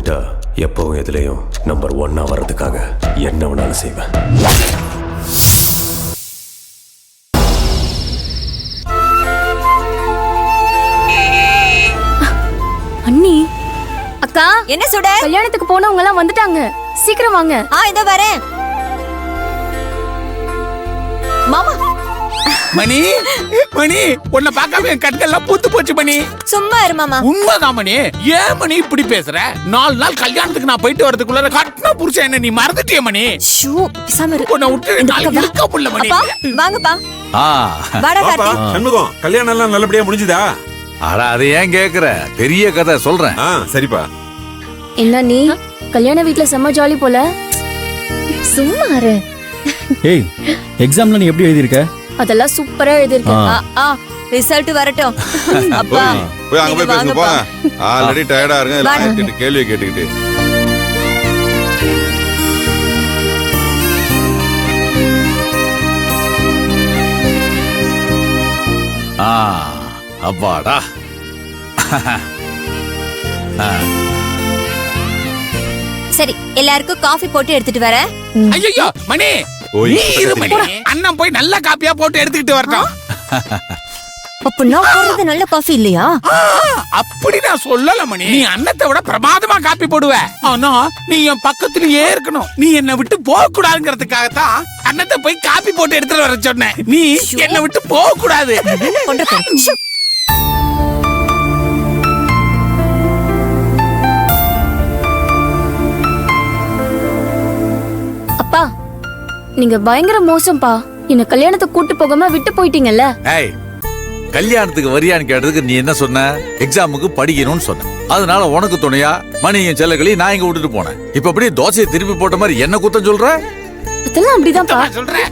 உங்ககிட்ட எப்பவும் எதுலேயும் நம்பர் 1 வர்றதுக்காக என்ன வேணாலும் செய்வேன். அண்ணி, அக்கா என்ன சுட? கல்யாணத்துக்கு போனவங்க எல்லாம் வந்துட்டாங்க, சீக்கிரம் வாங்க. இதோ வரேன் மாமா. மணி மணி உன்னை பார்க்காம என் கண்கள்லாம் பூத்து போச்சு மணி. சும்மா இரு மாமா. உண்மைதான் மணி. ஏன் மணி இப்படி பேசுற? 4 நாள் கல்யாணத்துக்கு நான் போயிட்டு வரதுக்குள்ள கட்டின புருஷன் என்ன நீ மறந்துட்டிய மணி? ஷூ பேசாம இரு. உன்னை விட்டு நாளைக்கு இருக்க முடியல மணி. அப்பா வாங்கப்பா. வாடா கார்த்தி. சண்முகம், கல்யாணம் எல்லாம் நல்லபடியா முடிஞ்சுதா? அட அது ஏன் கேக்குற? பெரிய கதை சொல்றேன். சரிப்பா. என்ன நீ கல்யாண வீட்ல செம்ம ஜாலி போல. சும்மா இரு. ஏய், எக்ஸாம்ல நீ எப்படி எழுதிருக்க? அதெல்லாம் சூப்பரா எழுதிருக்க. ரிசல்ட் வரட்டும். அப்பா போய் அங்க போய் பேசுங்க போங்க. ஆல்ரெடி டயர்டா இருங்க. எல்லாம் கேள்வி கேட்டுக்கிட்டு. அப்பாடா. சரி, எல்லாருக்கும் காஃபி போட்டு எடுத்துட்டு வர. ஐயோ மணி, நீ இரு மணி. அண்ணன் போய் நல்ல காப்பியா போட்டு எடுத்துக்கிட்டு வரட்டும். அப்ப நான் போடுறது நல்ல காஃபி இல்லையா? அப்படி நான் சொல்லல மணி. நீ அண்ணத்தை விட பிரமாதமா காப்பி போடுவ. ஆனா நீ என் பக்கத்துலயே இருக்கணும். நீ என்னை விட்டு போக கூடாதுங்கிறதுக்காகத்தான் அண்ணத்தை போய் காப்பி போட்டு எடுத்துட்டு வர சொன்னேன். நீ என்னை விட்டு போக கூடாது. அப்பா, நீங்க பயங்கர மோசம்பா. என்ன கல்யாணத்துக்கு கூட்டு போகாம விட்டு போயிட்டீங்கல்ல. ஏய், கல்யாணத்துக்கு வரியான்னு கேட்டதுக்கு நீ என்ன சொன்ன? எக்ஸாமுக்கு படிக்கணும்னு சொன்ன. அதனால உனக்கு துணையா மணியும் செல்லகளி நான் இங்க விட்டுட்டு போனேன். இப்ப அப்படியே தோசையை திருப்பி போட்ட மாதிரி என்ன குத்தம் சொல்ற? அதெல்லாம் அப்படிதான்ப்பா சொல்றேன்.